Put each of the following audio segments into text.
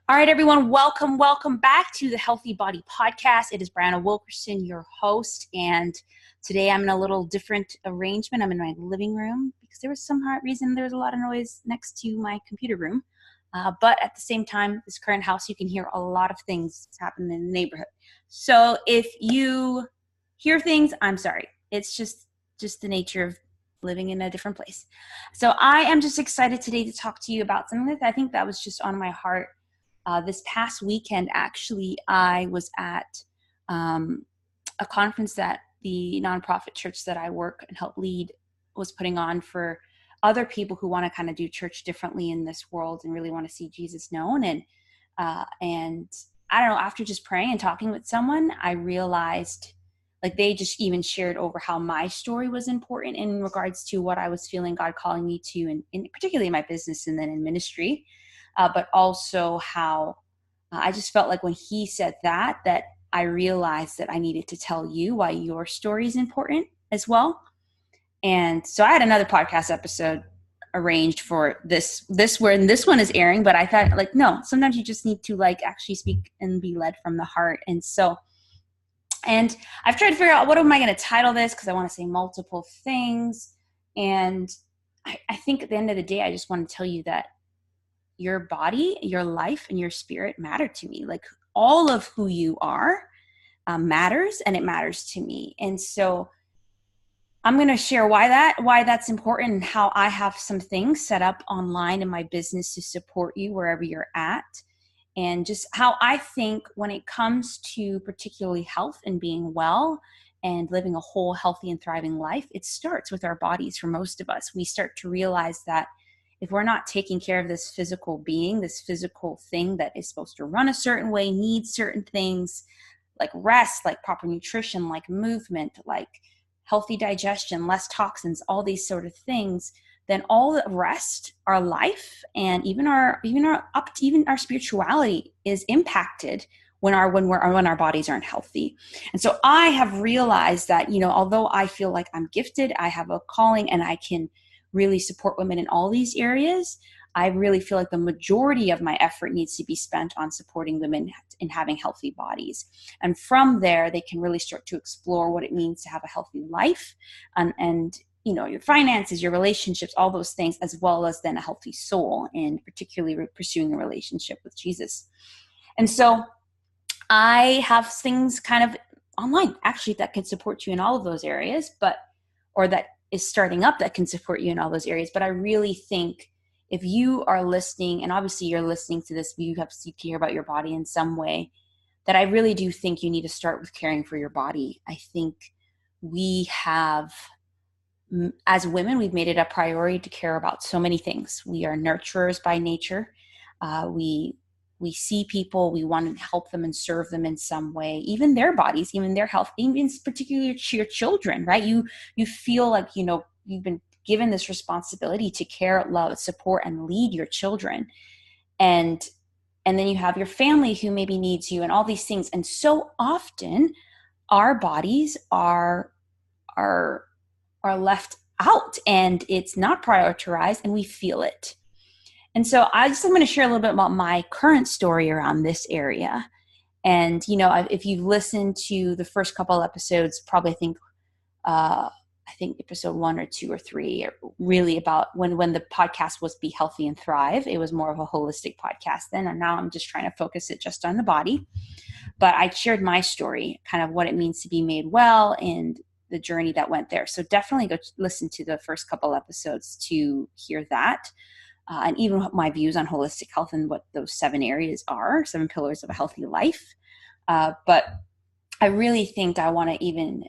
All right, everyone, welcome back to the Healthy Body Podcast. It is Brianna Wilkerson, your host, and today I'm in a little different arrangement. I'm in my living room because there was some reason there was a lot of noise next to my computer room. But at the same time, this current house, you can hear a lot of things happening in the neighborhood. So if you hear things, I'm sorry. It's just the nature of living in a different place. So I am just excited today to talk to you about something that I think that was just on my heart. This past weekend, actually, I was at a conference that the nonprofit church that I work and help lead was putting on for other people who want to kind of do church differently in this world and really want to see Jesus known. And I don't know, after just praying and talking with someone, I realized, like, they just even shared over how my story was important in regards to what I was feeling God calling me to, and particularly in my business and then in ministry. But also how I just felt like when he said that I realized that I needed to tell you why your story is important as well. And so I had another podcast episode arranged for this when this one is airing, but I thought, like, no, sometimes you just need to actually speak and be led from the heart. And I've tried to figure out, what am I going to title this? Because I want to say multiple things. And I think at the end of the day, I just want to tell you that your body, your life, and your spirit matter to me. Like, all of who you are matters, and it matters to me. And so I'm going to share why that's important, and how I have some things set up online in my business to support you wherever you're at. And just how I think when it comes to particularly health and being well and living a whole, healthy, and thriving life, it starts with our bodies. For most of us, we start to realize that if we're not taking care of this physical being, this physical thing that is supposed to run a certain way, needs certain things like rest, like proper nutrition, like movement, like healthy digestion, less toxins, all these sort of things, then all the rest, our life, and even our spirituality is impacted when our bodies aren't healthy. And so I have realized that, although I feel like I'm gifted, I have a calling, and I can really support women in all these areas, I really feel like the majority of my effort needs to be spent on supporting women in having healthy bodies. And from there, they can really start to explore what it means to have a healthy life, and your finances, your relationships, all those things, as well as then a healthy soul, and particularly pursuing a relationship with Jesus. And so I have things kind of online, actually, that can support you in all of those areas, or that is starting up that can support you in all those areas. But I really think if you are listening, and obviously you're listening to this, you have to care about your body in some way, that I really do think you need to start with caring for your body. I think we have, as women, we've made it a priority to care about so many things. We are nurturers by nature. We see people, we want to help them and serve them in some way, even their bodies, even their health, even particularly your children, right? You feel like, you've been given this responsibility to care, love, support, and lead your children. And then you have your family who maybe needs you, and all these things. And so often our bodies are left out, and it's not prioritized, and we feel it. And so I'm going to share a little bit about my current story around this area. And, if you've listened to the first couple episodes, probably I think episode 1 or 2 or 3, really about when the podcast was Be Healthy and Thrive. It was more of a holistic podcast then. And now I'm just trying to focus it just on the body. But I shared my story, kind of what it means to be made well and the journey that went there. So definitely go listen to the first couple episodes to hear that. And even my views on holistic health and what those 7 pillars of a healthy life. But I really think I want to even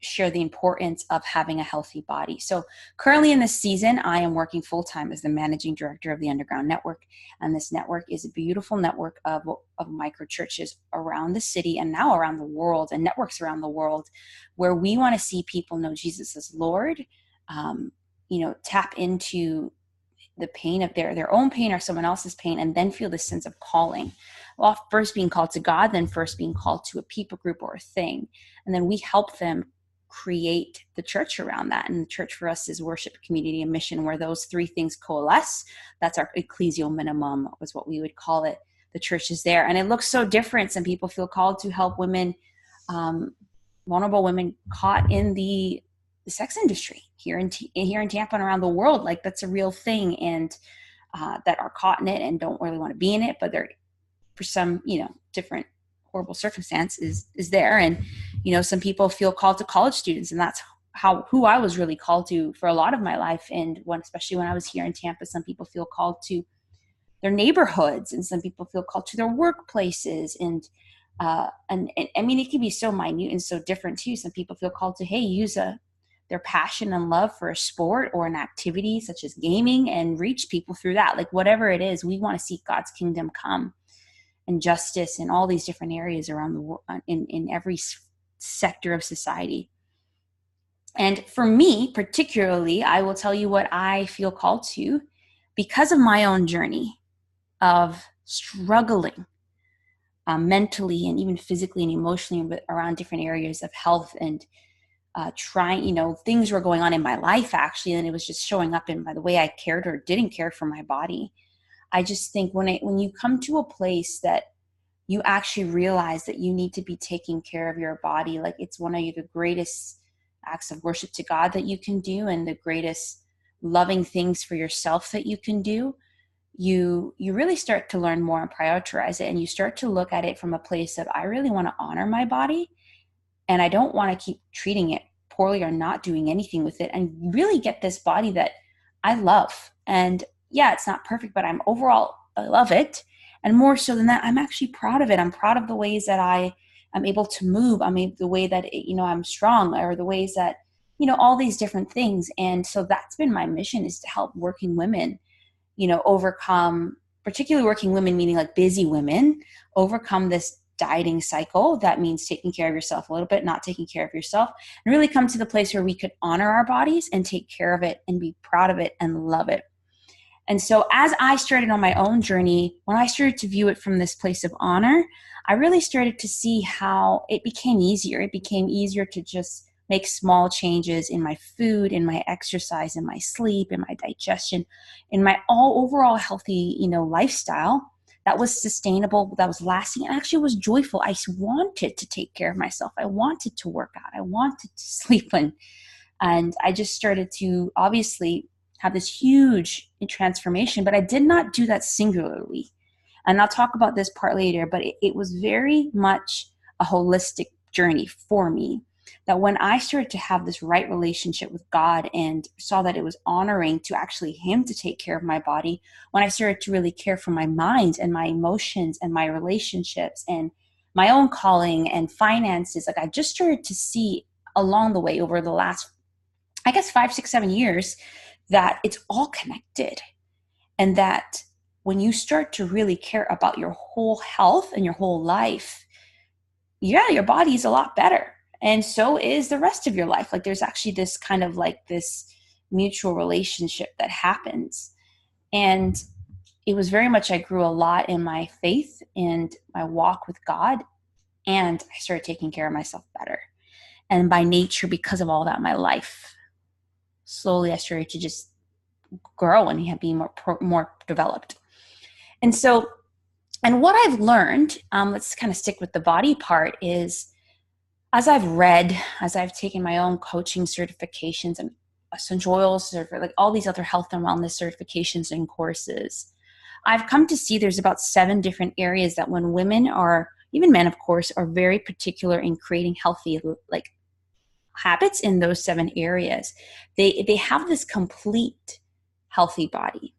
share the importance of having a healthy body. So currently in this season, I am working full-time as the managing director of the Underground Network. And this network is a beautiful network of micro churches around the city and now around the world, and networks around the world, where we want to see people know Jesus as Lord, tap into the pain of their own pain or someone else's pain, and then feel this sense of calling. Well, first being called to God, then first being called to a people group or a thing. And then we help them create the church around that. And the church for us is worship, community, and mission, where those 3 things coalesce. That's our ecclesial minimum, was what we would call it. the church is there. And it looks so different. Some people feel called to help women, vulnerable women caught in the sex industry here in Tampa and around the world. Like, that's a real thing. And that are caught in it and don't really want to be in it, but they're, for some, different horrible circumstance is there. And, some people feel called to college students, and that's who I was really called to for a lot of my life. And especially when I was here in Tampa, some people feel called to their neighborhoods, and some people feel called to their workplaces. And I mean, it can be so minute and so different too. Some people feel called to, use their passion and love for a sport or an activity such as gaming and reach people through that. Like, whatever it is, we want to see God's kingdom come and justice in all these different areas around the world, in every sector of society. And for me, particularly, I will tell you what I feel called to because of my own journey of struggling mentally and even physically and emotionally around different areas of health, and trying, things were going on in my life actually, and it was just showing up in by the way I cared or didn't care for my body. I just think when you come to a place that you actually realize that you need to be taking care of your body, like it's one of the greatest acts of worship to God that you can do, and the greatest loving things for yourself that you can do, you really start to learn more and prioritize it. And you start to look at it from a place of, I really want to honor my body, and I don't want to keep treating it poorly or not doing anything with it, and really get this body that I love. And yeah, it's not perfect, but I love it. And more so than that, I'm actually proud of it. I'm proud of the ways that I'm able to move. The way that, I'm strong, or the ways that, all these different things. And so that's been my mission, is to help working women, overcome, particularly working women, meaning like busy women, overcome this dieting cycle. That means taking care of yourself a little bit, not taking care of yourself, and really come to the place where we could honor our bodies and take care of it and be proud of it and love it. And so as I started on my own journey, when I started to view it from this place of honor, I really started to see how it became easier. It became easier to just make small changes in my food, in my exercise, in my sleep, in my digestion, in my overall healthy, lifestyle that was sustainable, that was lasting, and actually was joyful. I wanted to take care of myself. I wanted to work out. I wanted to sleep in. And I just started to obviously have this huge transformation, but I did not do that singularly. And I'll talk about this part later, but it was very much a holistic journey for me. That when I started to have this right relationship with God and saw that it was honoring to actually Him to take care of my body, when I started to really care for my mind and my emotions and my relationships and my own calling and finances, like I just started to see along the way over the last, 5, 6, 7 years, that it's all connected. And that when you start to really care about your whole health and your whole life, your body is a lot better. And so is the rest of your life. Like there's actually this kind of like this mutual relationship that happens. And it was very much, I grew a lot in my faith and my walk with God. And I started taking care of myself better. And by nature, because of all that, my life, slowly I started to just grow and be more developed. And so, and what I've learned, let's kind of stick with the body part, is as I've read, as I've taken my own coaching certifications and essential oils, like all these other health and wellness certifications and courses, I've come to see there's about 7 different areas that when women are, even men of course, are very particular in creating healthy like habits in those 7 areas. They have this complete healthy body,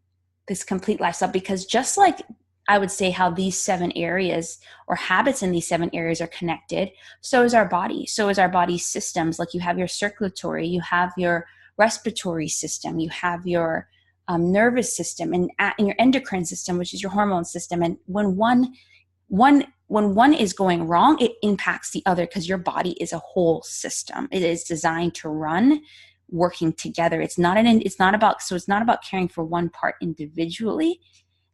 this complete lifestyle, because just like I would say how these 7 areas or habits in these 7 areas are connected, so is our body. So is our body's systems. Like you have your circulatory, you have your respiratory system, you have your nervous system, and your endocrine system, which is your hormone system. And when one is going wrong, it impacts the other, because your body is a whole system. It is designed to run working together. It's not about caring for one part individually.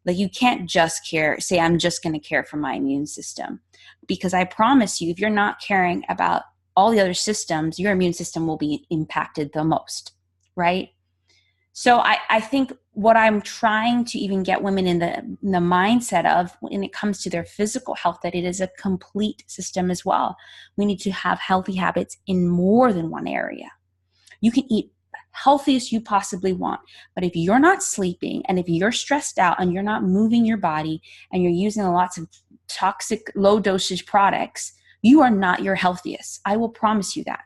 Like you can't just say, I'm just going to care for my immune system, because I promise you, if you're not caring about all the other systems, your immune system will be impacted the most, right? So I think what I'm trying to even get women in the mindset of when it comes to their physical health, that it is a complete system as well. We need to have healthy habits in more than one area. You can eat healthiest you possibly want, but if you're not sleeping and if you're stressed out and you're not moving your body and you're using lots of toxic low dosage products, you are not your healthiest. I will promise you that.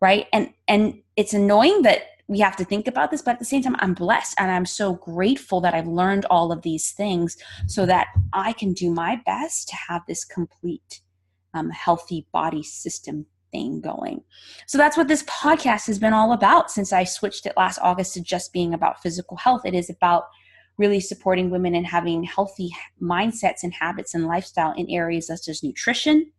Right? And it's annoying that we have to think about this, but at the same time, I'm blessed and I'm so grateful that I've learned all of these things so that I can do my best to have this complete healthy body system thing going. So that's what this podcast has been all about since I switched it last August to just being about physical health. It is about really supporting women and having healthy mindsets and habits and lifestyle in areas such as nutrition,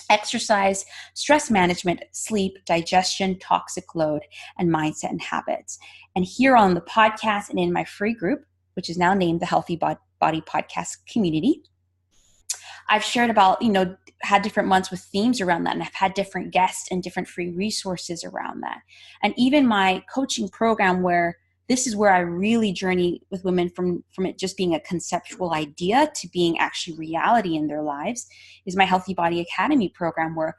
exercise, stress management, sleep, digestion, toxic load, and mindset and habits. And here on the podcast and in my free group, which is now named the Healthy Body Podcast Community, I've shared about, had different months with themes around that, and I've had different guests and different free resources around that. And even my coaching program, where this is where I really journey with women from it just being a conceptual idea to being actually reality in their lives, is my Healthy Body Academy program, where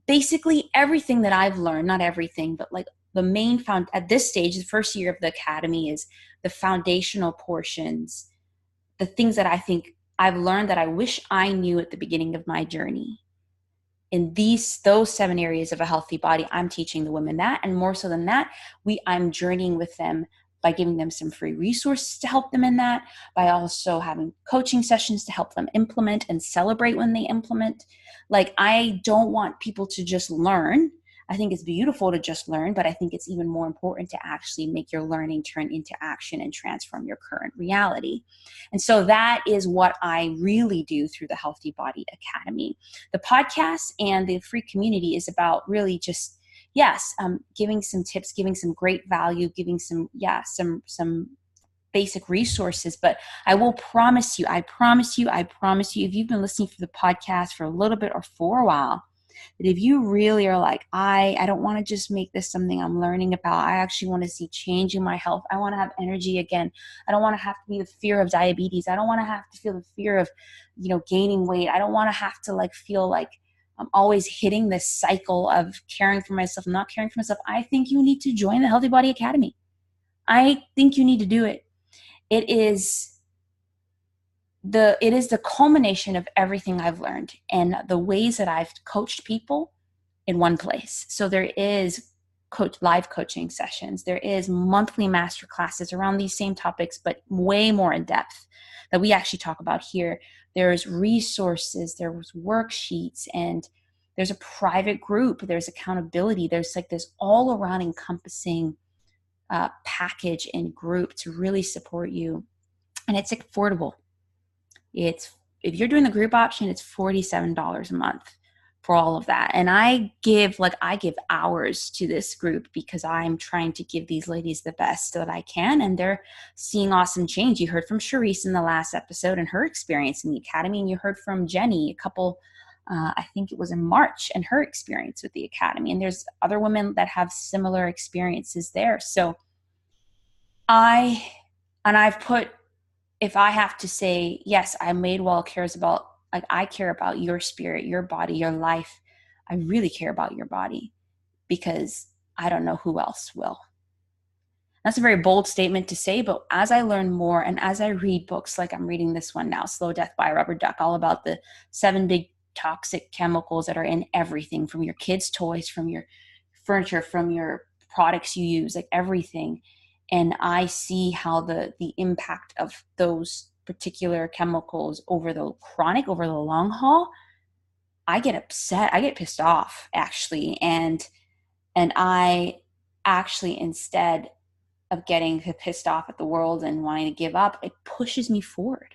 basically everything that I've learned, not everything, but like the main at this stage, the first year of the academy, is the foundational portions, the things that I think I've learned that I wish I knew at the beginning of my journey. In those 7 areas of a healthy body, I'm teaching the women that, and more so than that, I'm journeying with them by giving them some free resources to help them in that, by also having coaching sessions to help them implement and celebrate when they implement. Like, I don't want people to just learn. I think it's beautiful to just learn, but I think it's even more important to actually make your learning turn into action and transform your current reality. And so that is what I really do through the Healthy Body Academy. The podcast and the free community is about really just, giving some tips, giving some great value, giving some basic resources. But I will promise you, if you've been listening to the podcast for a little bit or for a while, that if you really are like, I don't want to just make this something I'm learning about. I actually want to see change in my health. I want to have energy again. I don't want to have to be the fear of diabetes. I don't want to have to feel the fear of, gaining weight. I don't want to have to feel like I'm always hitting this cycle of caring for myself, not caring for myself. I think you need to join the Healthy Body Academy. I think you need to do it. It is the culmination of everything I've learned and the ways that I've coached people in one place. So there is live coaching sessions. There is monthly master classes around these same topics, but way more in depth that we actually talk about here. There's resources, there's worksheets, and there's a private group. There's accountability. There's this all around encompassing package and group to really support you. And it's affordable. If you're doing the group option, it's $47 a month for all of that. And I give hours to this group because I'm trying to give these ladies the best that I can, and they're seeing awesome change. You heard from Charisse in the last episode and her experience in the academy, and you heard from Jenny I think it was in March, and her experience with the academy. And there's other women that have similar experiences there. So if I have to say, yes, Madewell cares about, I care about your spirit, your body, your life. I really care about your body because I don't know who else will. That's a very bold statement to say, but as I learn more and as I read books, like I'm reading this one now, Slow Death by Robert Duck, all about the 7 big toxic chemicals that are in everything, from your kids' toys, from your furniture, from your products you use, everything. And I see how the impact of those particular chemicals over the long haul, I get upset. I get pissed off, actually. And I actually, instead of getting pissed off at the world and wanting to give up, it pushes me forward.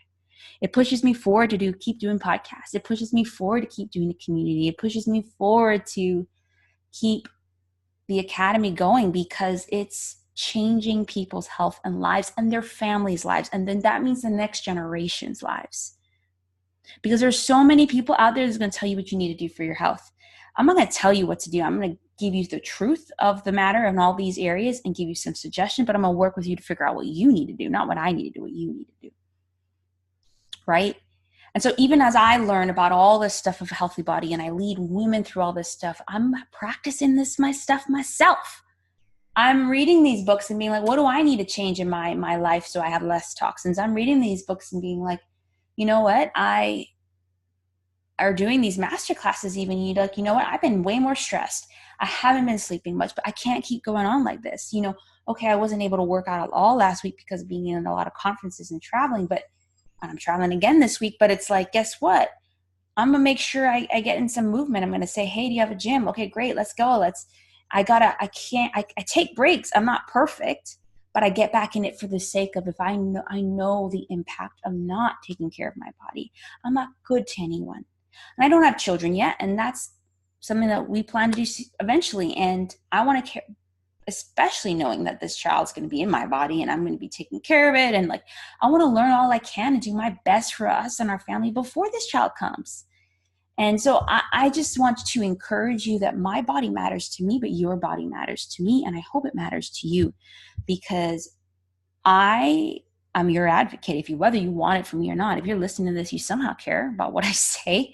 It pushes me forward to keep doing podcasts. It pushes me forward to keep doing the community. It pushes me forward to keep the academy going because it's changing people's health and lives and their families' lives. And then that means the next generation's lives. Because there's so many people out there that's going to tell you what you need to do for your health. I'm not going to tell you what to do. I'm going to give you the truth of the matter in all these areas and give you some suggestion, but I'm going to work with you to figure out what you need to do, not what I need to do, what you need to do. Right? And so even as I learn about all this stuff of a healthy body and I lead women through all this stuff, I'm practicing my stuff myself. I'm reading these books and being like, what do I need to change in my life so I have less toxins? I'm reading these books and being like, you know what? I are doing these master classes even. You like, you know what? I've been way more stressed. I haven't been sleeping much, but I can't keep going on like this. You know, okay, I wasn't able to work out at all last week because of being in a lot of conferences and traveling, but I'm traveling again this week. But it's like, guess what? I'm going to make sure I get in some movement. I'm going to say, hey, do you have a gym? Okay, great. Let's go. I take breaks. I'm not perfect, but I get back in it for the sake of, if I know the impact of not taking care of my body. I'm not good to anyone. And I don't have children yet. And that's something that we plan to do eventually. And I want to care, especially knowing that this child's going to be in my body and I'm going to be taking care of it. And like, I want to learn all I can and do my best for us and our family before this child comes. And so I just want to encourage you that my body matters to me, but your body matters to me. And I hope it matters to you, because I'm your advocate. Whether you want it from me or not, if you're listening to this, you somehow care about what I say.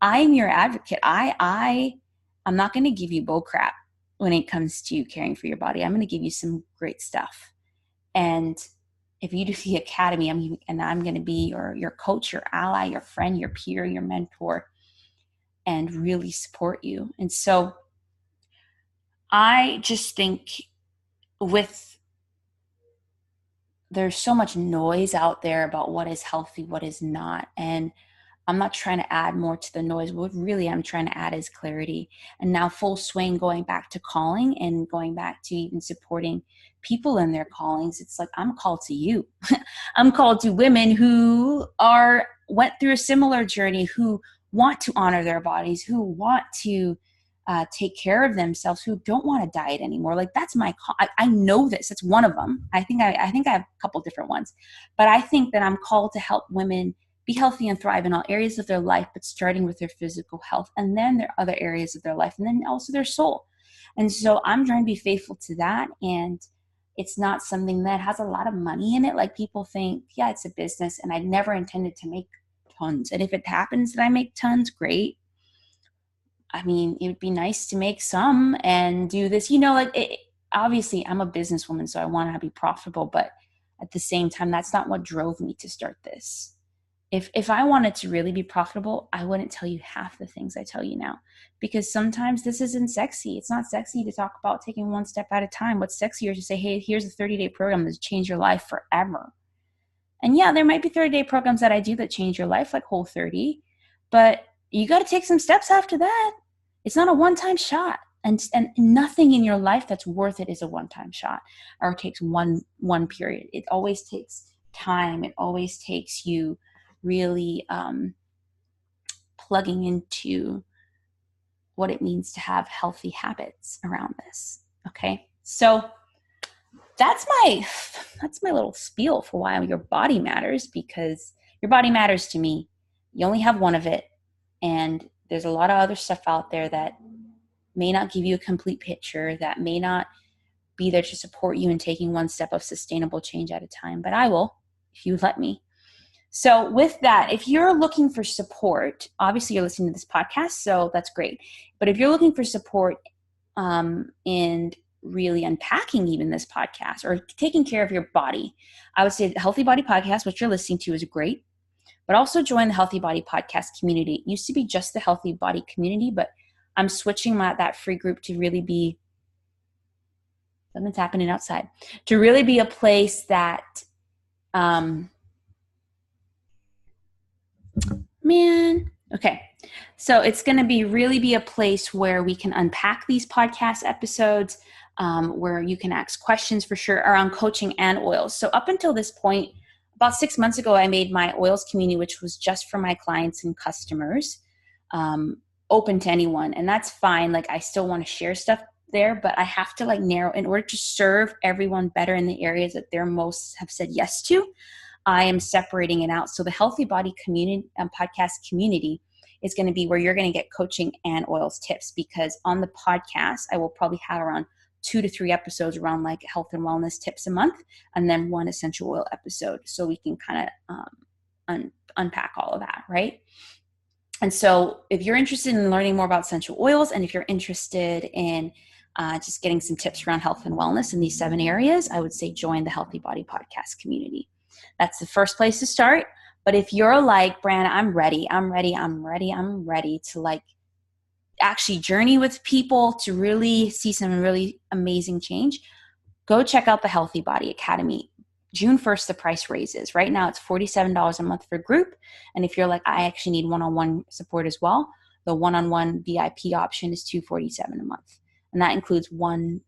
I'm your advocate. I'm not going to give you bull crap when it comes to caring for your body. I'm going to give you some great stuff. And if you do the academy, I'm going to be your coach, your ally, your friend, your peer, your mentor, and really support you. And so I just think there's so much noise out there about what is healthy, what is not. And I'm not trying to add more to the noise. What really I'm trying to add is clarity. And now full swing, going back to calling and going back to even supporting people in their callings. It's like, I'm called to you. I'm called to women who went through a similar journey, who want to honor their bodies, who want to take care of themselves, who don't want to diet anymore. Like, that's my call. I know this. It's one of them. I think I have a couple different ones, but I think that I'm called to help women be healthy and thrive in all areas of their life, but starting with their physical health, and then their other areas of their life, and then also their soul. And so I'm trying to be faithful to that. And it's not something that has a lot of money in it. Like, people think, yeah, it's a business, and I never intended to make tons. And if it happens that I make tons, great. I mean, it would be nice to make some and do this, obviously I'm a businesswoman, so I want to be profitable, but at the same time, that's not what drove me to start this. If I wanted to really be profitable, I wouldn't tell you half the things I tell you now, because sometimes this isn't sexy. It's not sexy to talk about taking one step at a time. What's sexier to say, hey, here's a 30-day program that's change your life forever. And yeah, there might be 30-day programs that I do that change your life, like Whole30, but you got to take some steps after that. It's not a one-time shot. And nothing in your life that's worth it is a one-time shot, or takes one period. It always takes time. It always takes you really plugging into what it means to have healthy habits around this. Okay. So that's my little spiel for why your body matters, because your body matters to me. You only have one of it. And there's a lot of other stuff out there that may not give you a complete picture, that may not be there to support you in taking one step of sustainable change at a time. But I will, if you let me. So with that, if you're looking for support, obviously you're listening to this podcast, so that's great. But if you're looking for support in really unpacking even this podcast or taking care of your body, I would say the Healthy Body Podcast, which you're listening to, is great. But also join the Healthy Body Podcast community. It used to be just the Healthy Body community, but I'm switching that free group to really be, something's happening outside, to really be a place that, okay. So it's going to really be a place where we can unpack these podcast episodes, where you can ask questions for sure around coaching and oils. So up until this point, about 6 months ago, I made my oils community, which was just for my clients and customers, open to anyone. And that's fine. Like, I still want to share stuff there, but I have to narrow in order to serve everyone better in the areas that they're most have said yes to. I am separating it out. So the Healthy Body community, podcast community, is going to be where you're going to get coaching and oils tips, because on the podcast, I will probably have around 2 to 3 episodes around like health and wellness tips a month, and then 1 essential oil episode. So we can kind of unpack all of that, right? And so if you're interested in learning more about essential oils, and if you're interested in just getting some tips around health and wellness in these 7 areas, I would say join the Healthy Body Podcast community. That's the first place to start. But if you're like, Brianna, I'm ready to like actually journey with people to really see some really amazing change, go check out the Healthy Body Academy. June 1st, the price raises. Right now, it's $47 a month for group. And if you're like, I actually need one-on-one support as well, the one-on-one VIP option is $247 a month. And that includes one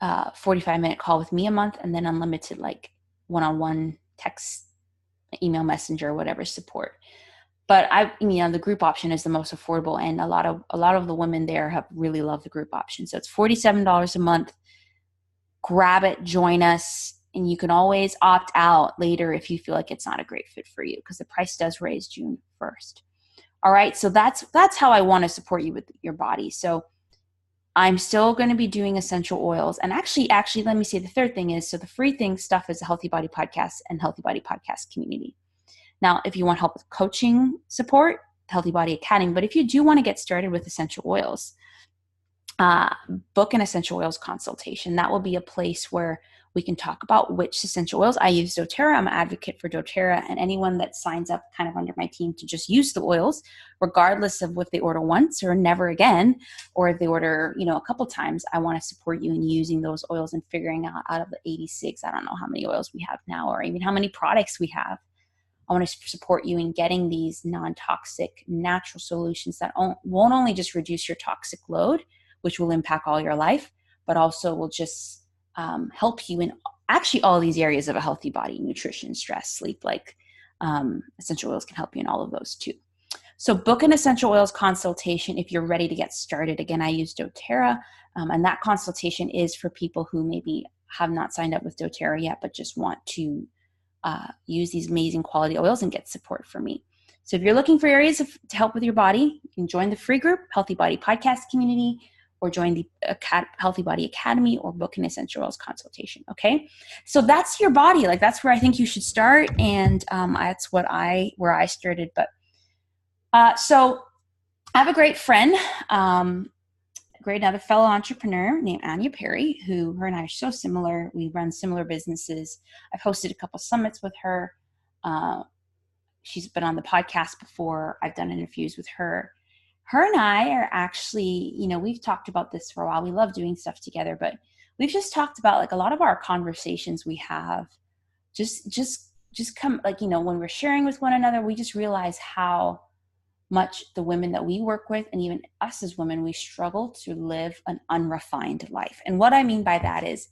45-minute call with me a month, and then unlimited like one-on-one text, email, messenger, whatever support. But the group option is the most affordable, and a lot of the women there have really loved the group option. So it's $47 a month. Grab it, join us, and you can always opt out later if you feel like it's not a great fit for you, because the price does raise June 1st. All right, so that's how I want to support you with your body. So I'm still going to be doing essential oils. And actually, let me say the third thing is, so the free stuff is the Healthy Body Podcast and Healthy Body Podcast community. Now, if you want help with coaching support, Healthy Body Academy. But if you do want to get started with essential oils, book an essential oils consultation. That will be a place where we can talk about which essential oils. I use doTERRA. I'm an advocate for doTERRA, and anyone that signs up kind of under my team to just use the oils, regardless of if they order once or never again, or if they order, a couple times, I want to support you in using those oils and figuring out of the 86, I don't know how many oils we have now, or even how many products we have. I want to support you in getting these non-toxic, natural solutions that won't only just reduce your toxic load, which will impact all your life, but also will just help you in actually all these areas of a healthy body: nutrition, stress, sleep. Like essential oils can help you in all of those too. So book an essential oils consultation if you're ready to get started. Again, I use doTERRA, and that consultation is for people who maybe have not signed up with doTERRA yet, but just want to use these amazing quality oils and get support from me. So if you're looking for areas to help with your body, you can join the free group, Healthy Body Podcast Community, or join the Healthy Body Academy, or book an essential oils consultation. Okay. So that's your body. Like, that's where I think you should start. And that's where I started. But so I have a great friend, another fellow entrepreneur named Anya Perry, her and I are so similar. We run similar businesses. I've hosted a couple summits with her. She's been on the podcast before. I've done interviews with her. Her and I are actually, we've talked about this for a while. We love doing stuff together, but we've just talked about like a lot of our conversations we have just come like, when we're sharing with one another, we just realize how much the women that we work with, and even us as women, we struggle to live an unrefined life. And what I mean by that is,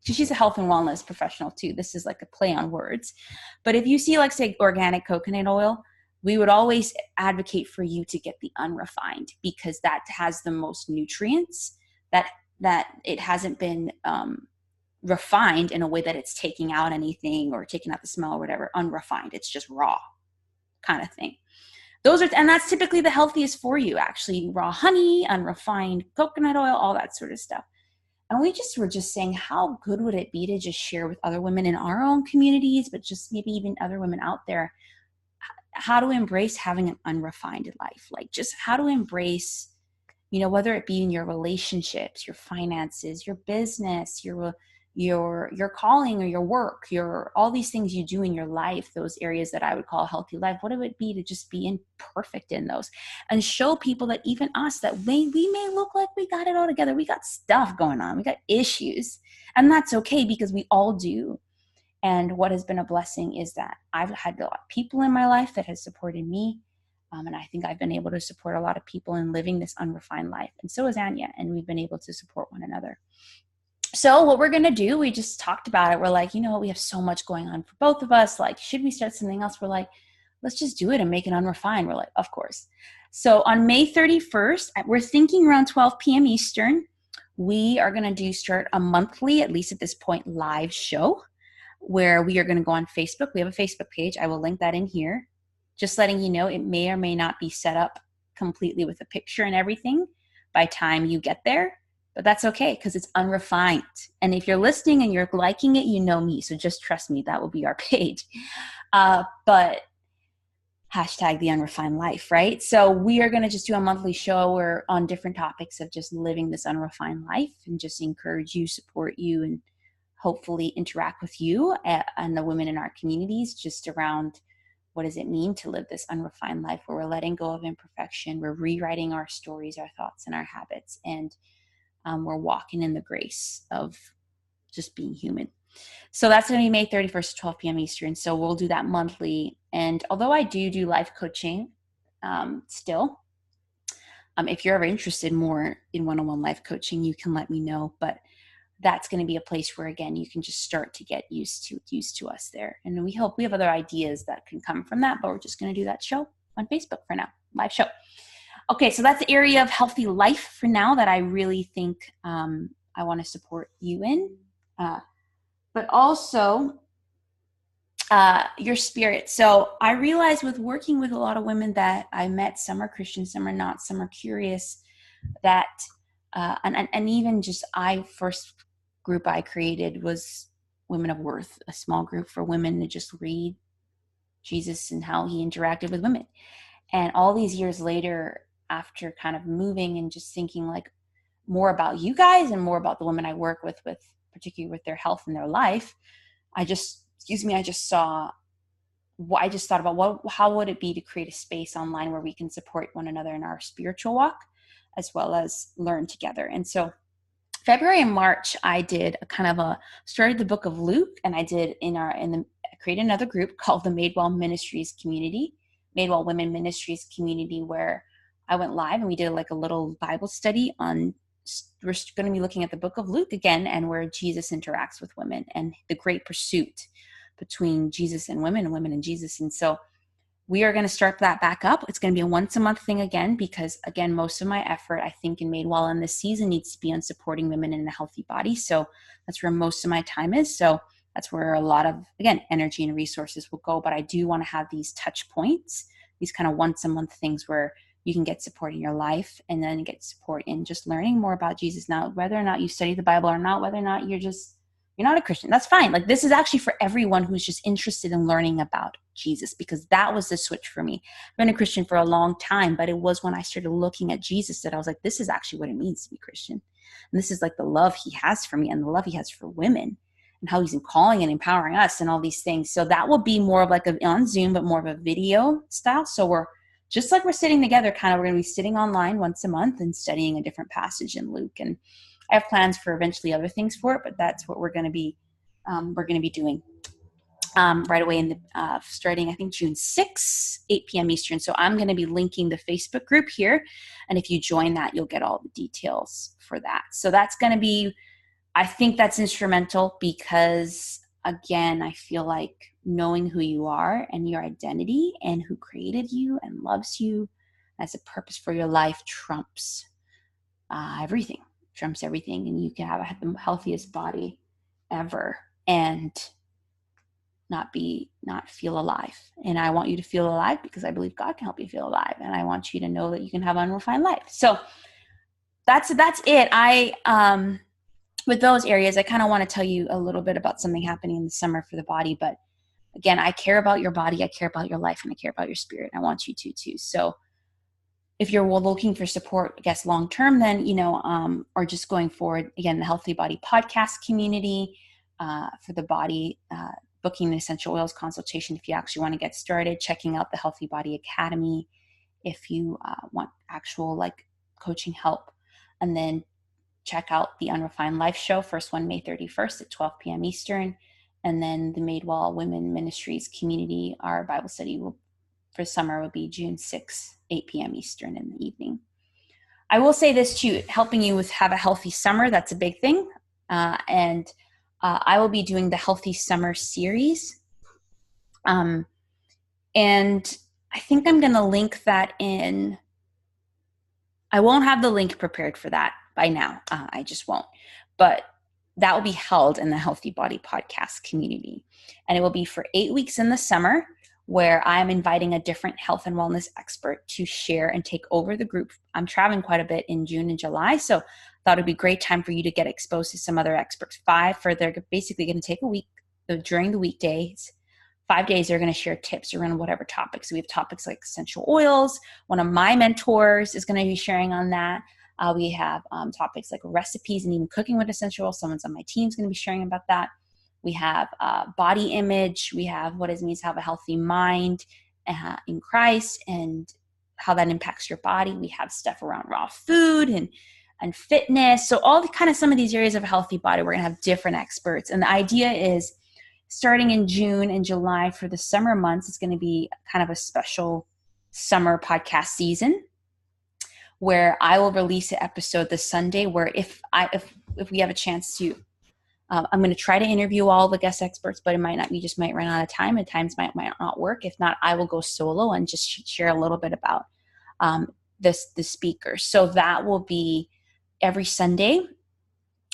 she's a health and wellness professional too. This is like a play on words. But if you see, like, say, organic coconut oil, we would always advocate for you to get the unrefined, because that has the most nutrients, that it hasn't been refined in a way that it's taking out anything or taking out the smell or whatever. Unrefined, it's just raw kind of thing. And that's typically the healthiest for you, actually. Raw honey, unrefined coconut oil, all that sort of stuff. And we were just saying, how good would it be to just share with other women in our own communities, but just maybe even other women out there, how to embrace having an unrefined life, like just how to embrace, whether it be in your relationships, your finances, your business, your calling or your work, all these things you do in your life, those areas that I would call a healthy life. What it would be to just be imperfect in those, and show people that even us, that we may look like we got it all together. We got stuff going on. We got issues, and that's okay, because we all do. And what has been a blessing is that I've had a lot of people in my life that has supported me. And I think I've been able to support a lot of people in living this unrefined life. And so has Anya. And we've been able to support one another. So what we're going to do, we just talked about it. We're like, we have so much going on for both of us. Like, should we start something else? We're like, let's just do it and make it unrefined. We're like, of course. So on May 31st, we're thinking around 12 p.m. Eastern, we are going to start a monthly, at least at this point, live show. where we are going to go on Facebook. We have a Facebook page. I will link that in here. Just letting you know, it may or may not be set up completely with a picture and everything by time you get there, but that's okay because it's unrefined. And if you're listening and you're liking it, you know me. So just trust me, that will be our page. But hashtag the unrefined life, right? So we are going to just do a monthly show or on different topics of just living this unrefined life and just encourage you, support you, and hopefully interact with you and the women in our communities just around what does it mean to live this unrefined life where we're letting go of imperfection, we're rewriting our stories, our thoughts, and our habits, and we're walking in the grace of just being human. So that's going to be May 31st at 12 p.m. Eastern. So we'll do that monthly. And although I do life coaching still, if you're ever interested more in one-on-one life coaching, you can let me know. But that's going to be a place where, again, you can just start to get used to us there. And we hope we have other ideas that can come from that, but we're just going to do that show on Facebook for now, live show. Okay, so that's the area of healthy life for now that I really think I want to support you in. But also your spirit. So I realized with working with a lot of women that I met, some are Christian, some are not, some are curious, that and even just first group I created was Women of Worth, a small group for women to just read Jesus and how he interacted with women. And all these years later, after kind of moving and just thinking like more about you guys and more about the women I work with particularly with their health and their life, I just thought about how would it be to create a space online where we can support one another in our spiritual walk as well as learn together. And so February and March, I did started the book of Luke, and I did created another group called the Madewell Ministries Community, Madewell Women Ministries Community, where I went live and we did like a little Bible study on, we're going to be looking at the book of Luke again, and where Jesus interacts with women and the great pursuit between Jesus and women and Jesus. And so we are going to start that back up. It's going to be a once a month thing again, because again, most of my effort, I think, in Madewell in this season needs to be on supporting women in a healthy body. So that's where most of my time is. So that's where a lot of, again, energy and resources will go. But I do want to have these touch points, these kind of once a month things where you can get support in your life and then get support in just learning more about Jesus. Now, whether or not you study the Bible or not, whether or not you're not a Christian, that's fine. Like, this is actually for everyone who's just interested in learning about Jesus, because that was the switch for me. I've been a Christian for a long time, but it was when I started looking at Jesus that I was like, this is actually what it means to be Christian. And this is like the love he has for me and the love he has for women and how he's calling and empowering us and all these things. So that will be more of like on Zoom, but more of a video style. So we're just like we're sitting together, we're going to be sitting online once a month and studying a different passage in Luke. And I have plans for eventually other things for it, but that's what we're going to be doing right away starting, I think, June 6th, 8 p.m. Eastern. So I'm going to be linking the Facebook group here. And if you join that, you'll get all the details for that. So that's going to be, I think that's instrumental because, again, I feel like knowing who you are and your identity and who created you and loves you as a purpose for your life trumps everything. Trumps everything, and you can have the healthiest body ever and not feel alive. And I want you to feel alive because I believe God can help you feel alive, and I want you to know that you can have an unrefined life. So that's it. I with those areas, I kind of want to tell you a little bit about something happening in the summer for the body. But again, I care about your body, I care about your life, and I care about your spirit. I want you to too. So if you're looking for support, I guess, long-term, then, or just going forward, again, the Healthy Body podcast community for the body, booking the essential oils consultation if you actually want to get started, checking out the Healthy Body Academy if you want actual coaching help, and then check out the Unrefined Life show, first one May 31st at 12 p.m. Eastern, and then the Madewell Women Ministries community, our Bible study for summer will be June 6th, 8 p.m. Eastern in the evening. I will say this too, helping you have a healthy summer, that's a big thing. And I will be doing the Healthy Summer series. And I think I'm going to link that in. I won't have the link prepared for that by now. I just won't. But that will be held in the Healthy Body Podcast community. And it will be for 8 weeks in the summer, where I'm inviting a different health and wellness expert to share and take over the group. I'm traveling quite a bit in June and July, so I thought it'd be a great time for you to get exposed to some other experts. They're basically going to take a week during the weekdays. 5 days, they're going to share tips around whatever topics. So we have topics like essential oils. One of my mentors is going to be sharing on that. We have topics like recipes and even cooking with essential oils. Someone's on my team is going to be sharing about that. We have body image. We have what it means to have a healthy mind in Christ and how that impacts your body. We have stuff around raw food and fitness. So all the kind of some of these areas of a healthy body, we're going to have different experts. And the idea is starting in June and July for the summer months, it's going to be kind of a special summer podcast season where I will release an episode this Sunday where if we have a chance to, I'm going to try to interview all the guest experts, but it might not, we just might run out of time and times might not work. If not, I will go solo and just share a little bit about the speakers. So that will be every Sunday.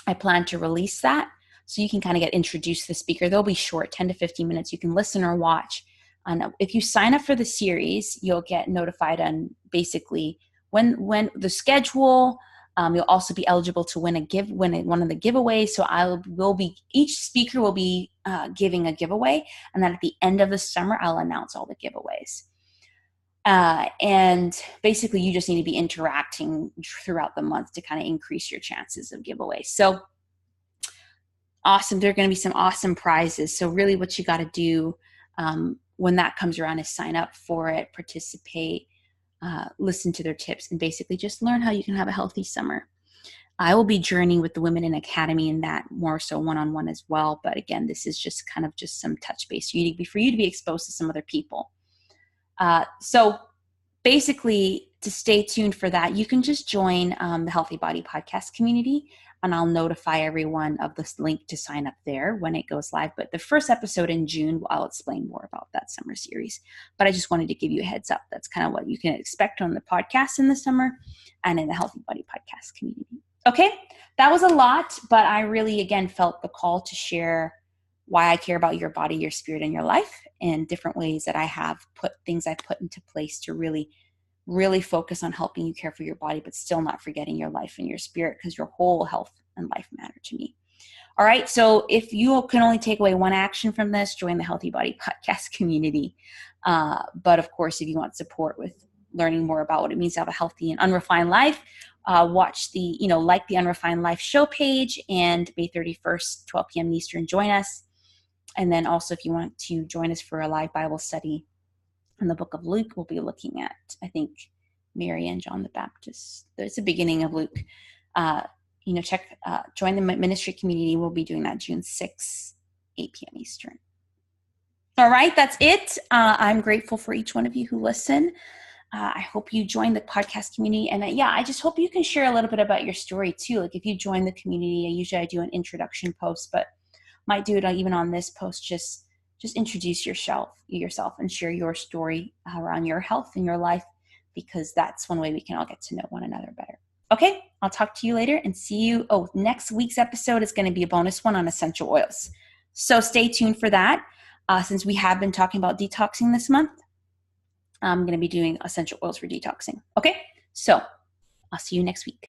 I plan to release that. So you can kind of get introduced to the speaker. They'll be short, 10 to 15 minutes. You can listen or watch. If you sign up for the series, you'll get notified on basically when the schedule. You'll also be eligible to win one of the giveaways. So each speaker will be giving a giveaway. And then at the end of the summer, I'll announce all the giveaways. And basically you just need to be interacting throughout the month to kind of increase your chances of giveaways. So awesome. There are going to be some awesome prizes. So really what you got to do when that comes around is sign up for it, participate, listen to their tips, and basically just learn how you can have a healthy summer. I will be journeying with the Women in Academy in that more so one-on-one as well. But again, this is just kind of just some touch base for you to be exposed to some other people. So basically to stay tuned for that, you can just join the Healthy Body Podcast community, and I'll notify everyone of this link to sign up there when it goes live. But the first episode in June, I'll explain more about that summer series. But I just wanted to give you a heads up. That's kind of what you can expect on the podcast in the summer and in the Healthy Body Podcast community. Okay, that was a lot, but I really, again, felt the call to share why I care about your body, your spirit, and your life, and different ways that I have things I put into place to really focus on helping you care for your body, but still not forgetting your life and your spirit, because your whole health and life matter to me. All right. So if you can only take away one action from this, join the Healthy Body Podcast community. But of course, if you want support with learning more about what it means to have a healthy and unrefined life, watch like the Unrefined Life show page, and May 31st, 12 p.m. Eastern, join us. And then also if you want to join us for a live Bible study in the book of Luke, we'll be looking at, I think, Mary and John the Baptist. It's the beginning of Luke. Join the ministry community. We'll be doing that June 6th, 8 p.m. Eastern. All right, that's it. I'm grateful for each one of you who listen. I hope you join the podcast community. And I just hope you can share a little bit about your story too. Like if you join the community, I do an introduction post, but might do it even on this post. Just introduce yourself and share your story around your health and your life, because that's one way we can all get to know one another better. Okay, I'll talk to you later and see you. Oh, next week's episode is going to be a bonus one on essential oils. So stay tuned for that. Since we have been talking about detoxing this month, I'm going to be doing essential oils for detoxing. Okay, so I'll see you next week.